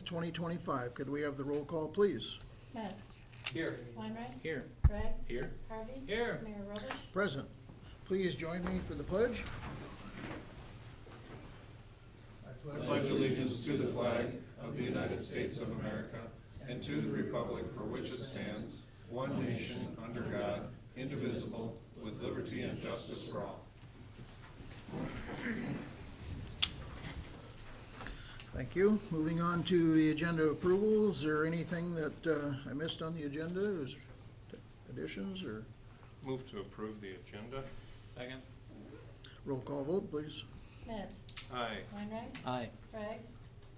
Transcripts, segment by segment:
2025. Could we have the roll call, please? Smith. Here. Weinreich. Here. Gregg. Here. Harvey. Here. Mayor Robish. Present. Please join me for the pledge. I pledge allegiance to the flag of the United States of America and to the republic for which it stands, one nation, under God, indivisible, with liberty and justice for all. Thank you. Moving on to the agenda approvals. Is there anything that I missed on the agenda? Is additions or Move to approve the agenda. Second. roll call vote, please? Smith. Aye. Weinreich. Aye. Gregg.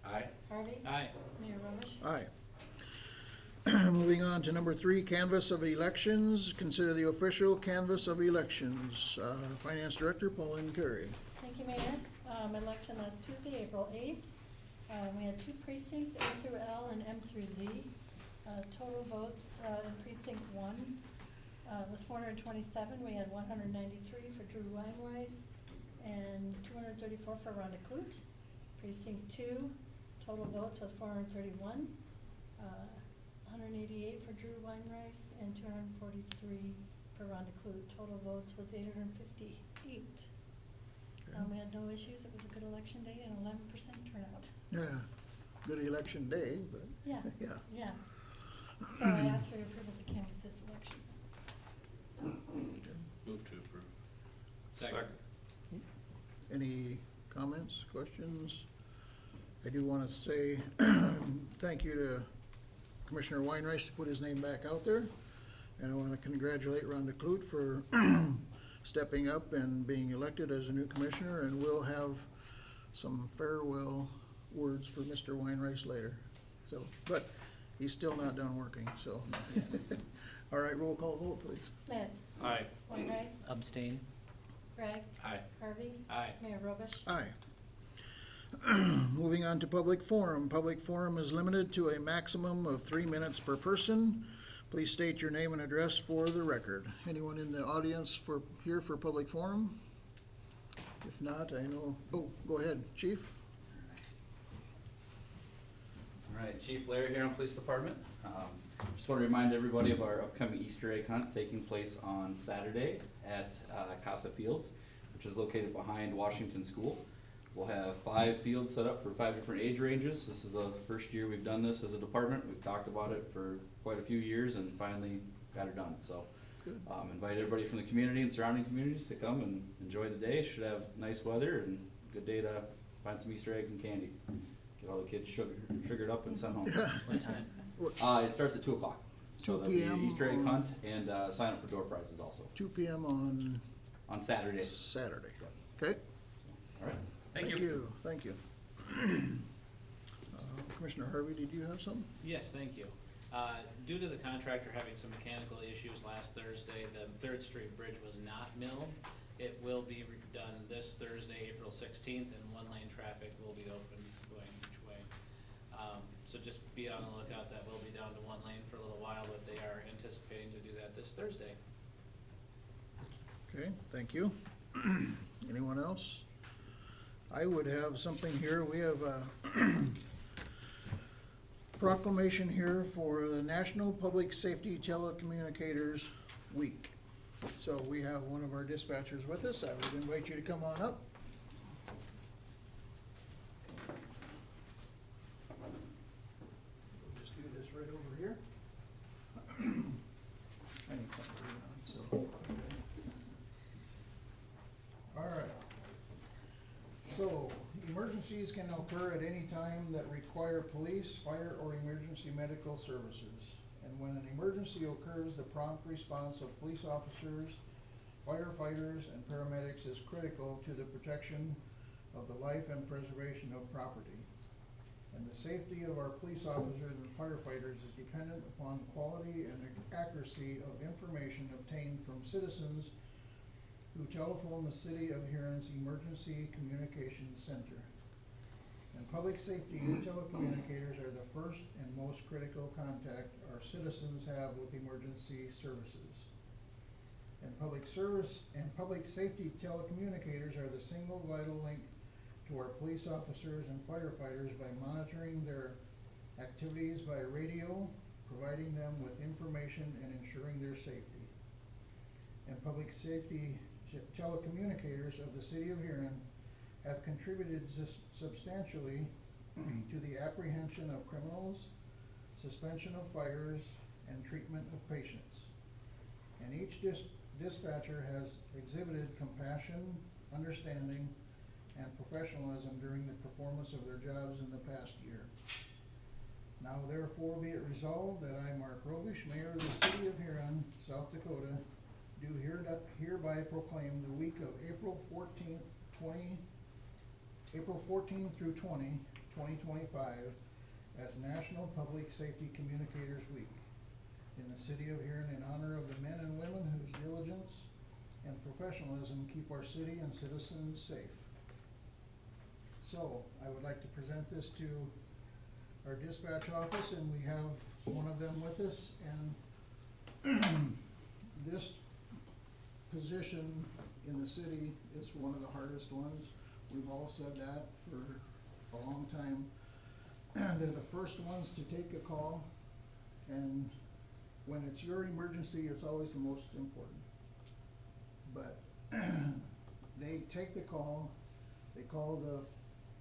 Aye. Harvey. Aye. Mayor Robish. Aye. Moving on to number 3, canvass of elections. Consider the official canvass of elections. Finance Director Pauline Carey. Thank you, Mayor. Election last Tuesday, April 8th. We had 2 precincts, A through L and M through Z. Total votes in precinct 1 was 427. We had 193 for Drew Weinreich and 234 for Rhonda Clute. Precinct 2, total votes was 431. 188 for Drew Weinreich and 243 for Rhonda Clute. Total votes was 858. We had no issues. It was a good election day and 11% turnout. Yeah, good election day, but Yeah, yeah. yeah. So I ask for your approval to canvass this election. Move to approve. Second. Any comments, questions? I do want to say thank you to Commissioner Weinreich to put his name back out there. And I want to congratulate Rhonda Clute for stepping up and being elected as a new commissioner. And we'll have some farewell words for Mr. Weinreich later. So, but he's still not done working, so. All right, roll call vote, please. Smith. Aye. Weinreich. Abstain. Gregg. Aye. Harvey. Aye. Mayor Robish. Aye. Moving on to public forum. Public forum is limited to a maximum of 3 minutes per person. Please state your name and address for the record. Anyone in the audience here for public forum? If not, I know, go ahead, Chief. All right, Chief Larry here on Police Department. Just want to remind everybody of our upcoming Easter egg hunt taking place on Saturday at Casa Fields, which is located behind Washington School. We'll have 5 fields set up for 5 different age ranges. This is the first year we've done this as a department. We've talked about it for quite a few years and finally got it done. So invite everybody from the community and surrounding communities to come and enjoy the day. Should have nice weather and good day to find some Easter eggs and candy. Get all the kids sugared up and sent home. What time? It starts at 2 o'clock. 2 So that'll be p.m. Easter egg on- hunt and sign up for door prizes also 2 p.m. on Saturday. Saturday. Okay? All right. Thank you. Commissioner Harvey, did you have something? Yes, thank you. Due to the contractor having some mechanical issues last Thursday, the 3rd Street Bridge was not milled. It will be redone this Thursday, April 16th, and 1-lane traffic will be open going each way. So just be on the lookout. That will be down to 1 lane for a little while, but they are anticipating to do that this Thursday. Okay, thank you. Anyone else? I would have something here. We have a proclamation here for the National Public Safety Telecommunicators Week. So we have one of our dispatchers with us. I would invite you to come on up. We'll just do this right over here. I need something to read on, so, okay. All right. So, emergencies can occur at any time that require police, fire, or emergency medical services. And when an emergency occurs, the prompt response of police officers, firefighters, and paramedics is critical to the protection of the life and preservation of property. And the safety of our police officers and firefighters is dependent upon quality and accuracy of information obtained from citizens who telephone the City of Huron's Emergency Communications Center. And public safety telecommunicators are the first and most critical contact our citizens have with emergency services. And public safety telecommunicators are the single vital link to our police officers and firefighters by monitoring their activities by radio, providing them with information and ensuring their safety. And public safety telecommunicators of the city of Huron have contributed substantially to the apprehension of criminals, suspension of fires, and treatment of patients. And each dispatcher has exhibited compassion, understanding, and professionalism during the performance of their jobs in the past year. Now therefore be it resolved that I, Mark Robish, Mayor of the City of Huron, South Dakota, do hereby proclaim the week of April 14th through 2025 as National Public Safety Communicators Week in the City of Huron in honor of the men and women whose diligence and professionalism keep our city and citizens safe. So, I would like to present this to our dispatch office, and we have one of them with us, and this position in the city is one of the hardest ones. We've all said that for a long time. They're the first ones to take a call, and when it's your emergency, it's always the most important. But they take the call, they call the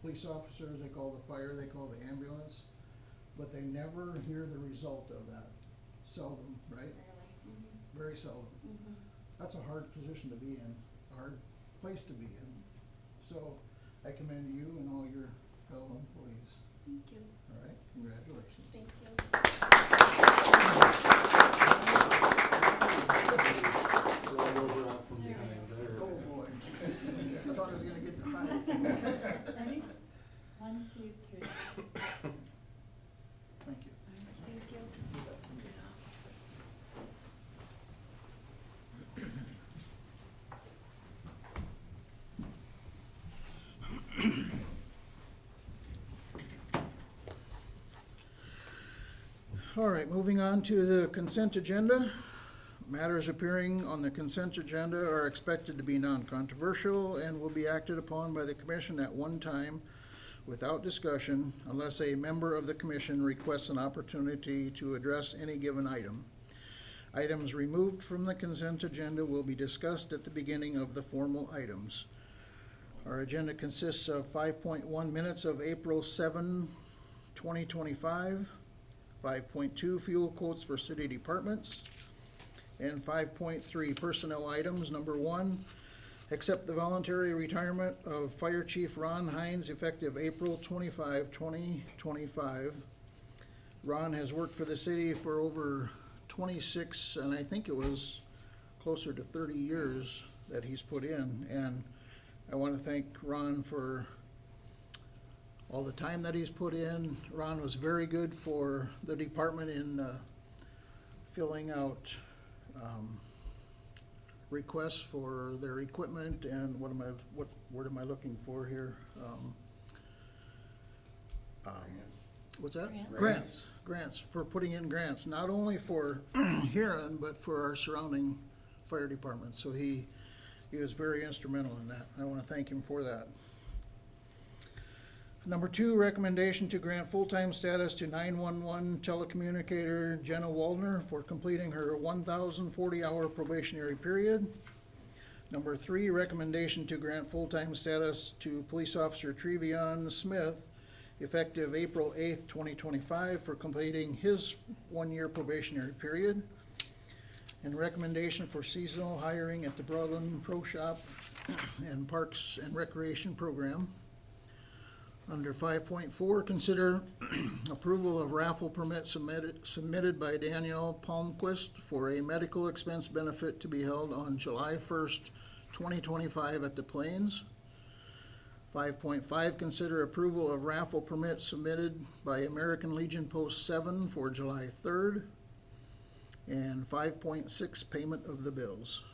police officers, they call the fire, they call the ambulance, but they never hear the result of that. Seldom, right? Very seldom. That's a hard position to be in, a hard place to be in. So I commend you and all your fellow employees. Thank you. All right, congratulations. Thank you. Slide over out from behind there. Oh, boy. I thought I was gonna get to hide. Ready? 1, 2, 3. Thank you. Thank you. All right, moving on to the consent agenda. Matters appearing on the consent agenda are expected to be non-controversial and will be acted upon by the commission at one time without discussion unless a member of the commission requests an opportunity to address any given item. Items removed from the consent agenda will be discussed at the beginning of the formal items. Our agenda consists of 5.1 minutes of April 7, 2025, 5.2 fuel quotes for city departments, and 5.3 personnel items. Number 1, accept the voluntary retirement of Fire Chief Ron Hines effective April 25, 2025. Ron has worked for the city for over 26, and I think it was closer to 30 years that he's put in. And I want to thank Ron for all the time that he's put in. Ron was very good for the department in filling out requests for their equipment and what word am I looking for here? What's that? Grants. Grants, for putting in grants, not only for Huron, but for our surrounding fire departments. So he was very instrumental in that. I want to thank him for that. Number 2, recommendation to grant full-time status to 911 telecommunicator Jenna Waldner for completing her 1,040-hour probationary period. Number 3, recommendation to grant full-time status to police officer Trevion Smith effective April 8th, 2025 for completing his 1-year probationary period. And recommendation for seasonal hiring at the Broadland Pro Shop and Parks and Recreation Program. Under 5.4, consider approval of raffle permit submitted by Danielle Palmquist for a medical expense benefit to be held on July 1st, 2025 at the Plains. 5.5, consider approval of raffle permit submitted by American Legion Post 7 for July 3rd. And 5.6, payment of the bills.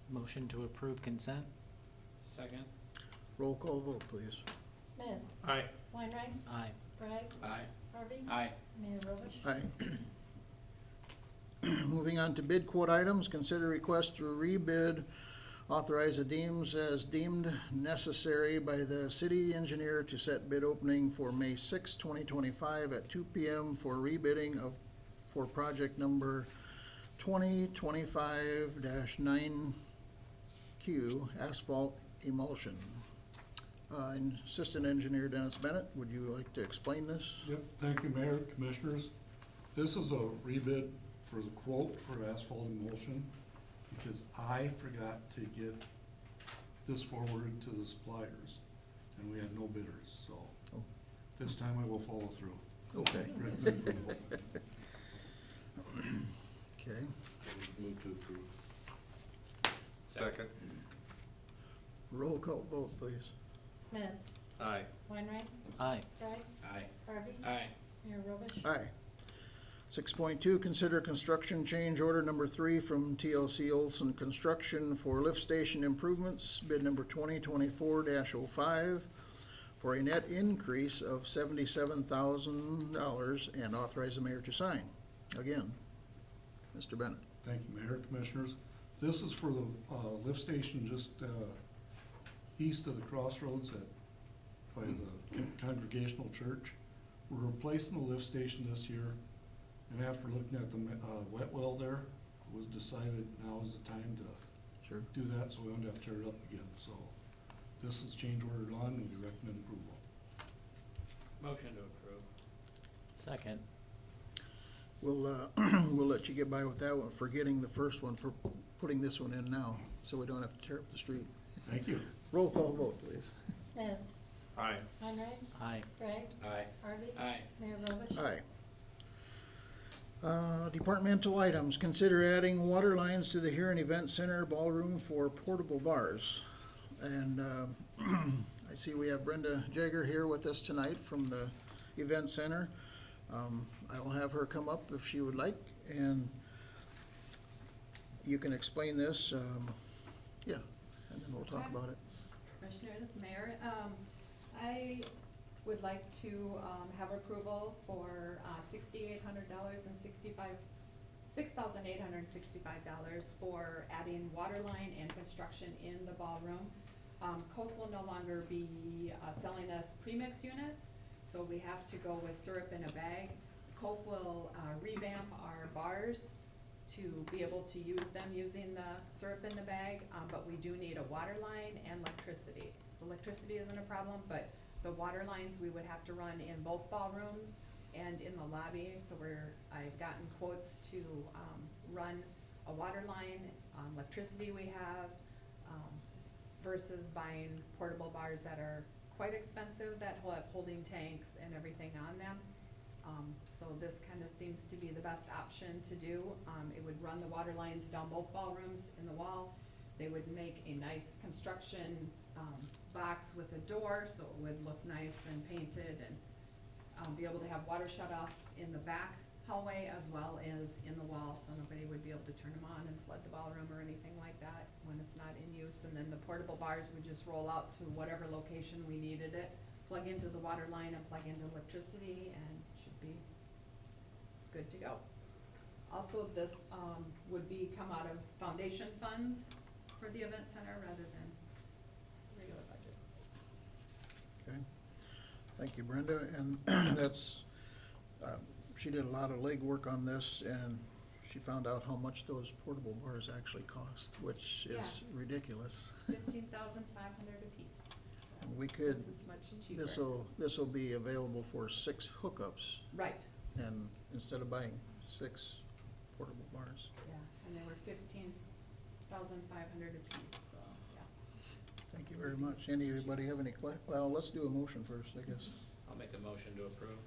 Motion to approve consent? Second? Roll call vote, please. Smith. Aye. Weinreich. Aye. Bragg. Aye. Harvey. Aye. Mayor Robish. Aye. Moving on to bid quote items, consider request to rebid Authorize the deems as deemed necessary by the city engineer to set bid opening for May 6, 2025 at 2 p.m. for rebidding for project number 2025-9Q asphalt emulsion. Assistant Engineer Dennis Bennett, would you like to explain this? Yep, thank you, Mayor, Commissioners. This is a rebid for the quote for asphalt emulsion, because I forgot to get this forwarded to the suppliers, and we had no bidders, so Oh. this time I will follow through. Okay. Recommend approval. Okay. Move to approve. Second. Roll call vote, please. Smith, Aye. Weinrice, Aye. Bragg, Aye. Harvey, Aye. Mayor Robish. Aye. 6.2, consider construction change order number 3 from TLC Olson Construction for lift station improvements, bid number 2024-05, for a net increase of $77,000, and authorize the mayor to sign. Again, Mr. Bennett. Thank you, Mayor, Commissioners. This is for the lift station just east of the crossroads by the Congregational Church. We're replacing the lift station this year, and after looking at the wet well there, it was decided now is the time to Sure. do that, so we don't have to tear it up again. So this is change ordered on, and we recommend approval. Motion to approve. Second. We'll, we'll let you get by with that one, forgetting the first one, for putting this one in now, so we don't have to tear up the street. Thank you. Roll call vote, please. Smith, Aye. Weinrice, Aye. Bragg, Aye. Harvey, Aye. Mayor Robish. Aye. Departmental items, consider adding water lines to the Huron Event Center ballroom for portable bars. And I see we have Brenda Jager here with us tonight from the Event Center. I'll have her come up if she would like, and you can explain this, yeah, and then we'll talk Okay. about it. Commissioners, Mayor, I would like to have approval for $6,800 and $6,865 for adding water line and construction in the ballroom. Coke will no longer be selling us premix units, so we have to go with syrup in a bag. Coke will revamp our bars to be able to use them using the syrup in the bag, but we do need a water line and electricity. The electricity isn't a problem, but the water lines we would have to run in both ballrooms and in the lobby, so I've gotten quotes to run a water line, electricity we have, versus buying portable bars that are quite expensive, that will have holding tanks and everything on them. So this kind of seems to be the best option to do. It would run the water lines down both ballrooms in the wall. They would make a nice construction box with a door, so it would look nice and painted, and be able to have water shut-offs in the back hallway as well as in the wall, so nobody would be able to turn them on and flood the ballroom or anything like that when it's not in use. And then the portable bars would just roll out to whatever location we needed it, plug into the water line and plug into electricity, and should be good to go. Also, this would come out of foundation funds for the event center rather than regular budget. Okay, thank you, Brenda, and that's, she did a lot of legwork on this, and she found out how much those portable bars actually cost, which is ridiculous. $15,500 apiece. So And we this could, is much cheaper. this'll be available for 6 hookups, Right, and instead of buying 6 portable bars. yeah, and they were $15,500 apiece, so, yeah. Thank you very much. Anybody have any well, let's do a motion first, I guess. I'll make a motion to approve.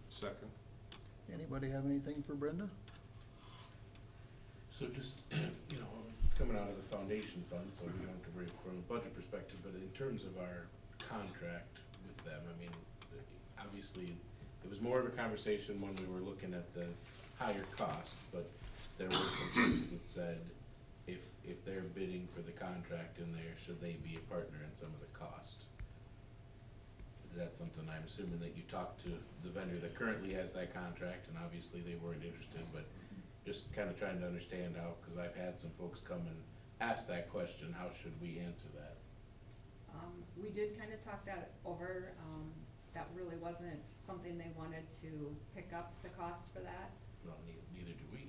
Second. Anybody have anything for Brenda? So just, you know, it's coming out of the foundation fund, so we don't have to worry from a budget perspective, but in terms of our contract with them, I mean, obviously, it was more of a conversation when we were looking at the higher cost, but there were some things that said, if they're bidding for the contract in there, should they be a partner in some of the cost? Is that something, I'm assuming that you talked to the vendor that currently has that contract, and obviously they weren't interested, but just kind of trying to understand how, because I've had some folks come and asked that question, how should we answer that? We did kind of talk that over, that really wasn't something they wanted to pick up the cost for that. No, neither do we.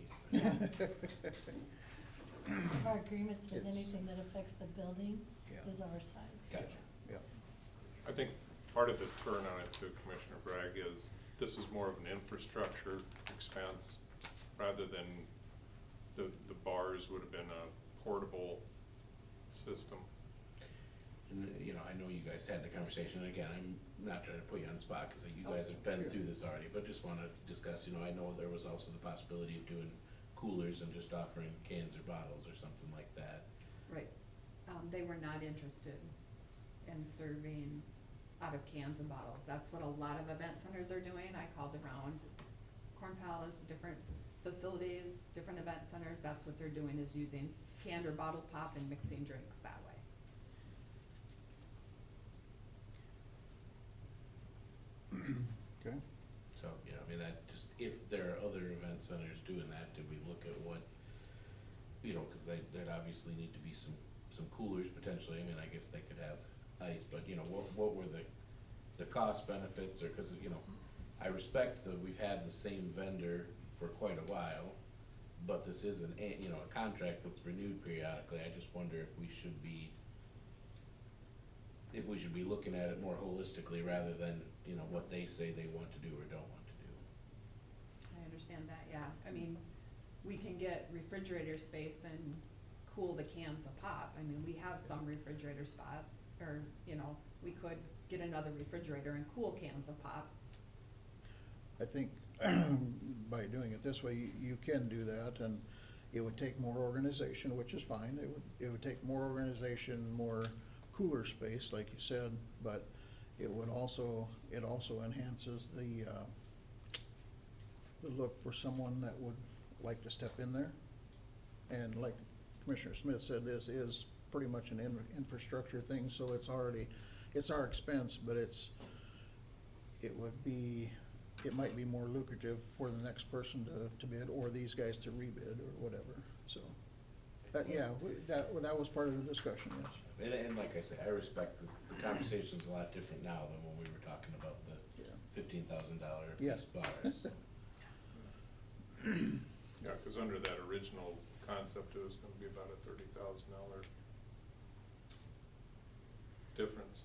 Our agreement says It's- anything that affects the building Yeah. is our side. Gotcha. Yeah. I think part of the turn on it to Commissioner Bragg is this is more of an infrastructure expense rather than the bars would have been a portable system. And, you know, I know you guys had the conversation, and again, I'm not trying to put you on the spot, cause you guys have been through this already, but just wanna discuss, you know, I know there was also the possibility of doing coolers and just offering cans or bottles or something like that. Right. They were not interested in serving out of cans and bottles. That's what a lot of event centers are doing. I called around Corn Palace, different facilities, different event centers. That's what they're doing, is using canned or bottled pop and mixing drinks that way. Okay. So, you know, I mean, that just, if there are other event centers doing that, did we look at what, you know, cause there'd obviously need to be some coolers potentially. I mean, I guess they could have ice, but you know, what were the cost benefits, or, cause you know, I respect that we've had the same vendor for quite a while, but this is you know, a contract that's renewed periodically. I just wonder if we should be looking at it more holistically rather than, you know, what they say they want to do or don't want to do. I understand that, yeah. I mean, we can get refrigerator space and cool the cans of pop. I mean, we have some refrigerator spots, or, you know, we could get another refrigerator and cool cans of pop. I think by doing it this way, you can do that, and it would take more organization, which is fine. It would take more organization, more cooler space, like you said, but it also enhances the look for someone that would like to step in there. And like Commissioner Smith said, this is pretty much an infrastructure thing, so it's our expense, but it might be more lucrative for the next person to bid, or these guys to rebid, or whatever, so. That was part of the discussion, yes. And like I say, I respect the conversation's a lot different now than when we were talking about the Yeah. $15,000 Yes. piece bars. So. Yeah, cause under that original concept, it was gonna be about a $30,000 difference.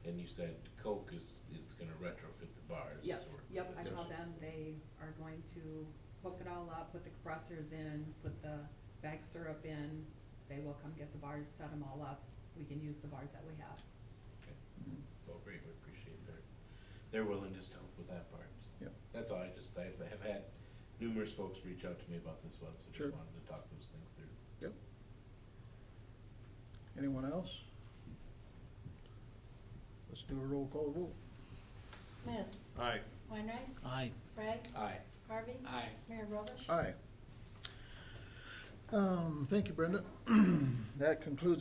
And you said Coke is gonna retrofit the bars. Yes, or- yep, I called them. They are going to hook it all up, put the compressors in, put the bag syrup in. They will come get the bars, set them all up. We can use the bars that we have. Okay. Well, great, we appreciate their willingness to help with that part. So Yep. That's all, I have had numerous folks reach out to me about this one, so Sure. just wanted to talk those things through. Yep. Anyone else? Let's do a roll call vote. Smith, Aye. Weinreich, Aye. Bragg, Aye. Harvey. Aye. Mayor Robish. Aye. Thank you, Brenda. That concludes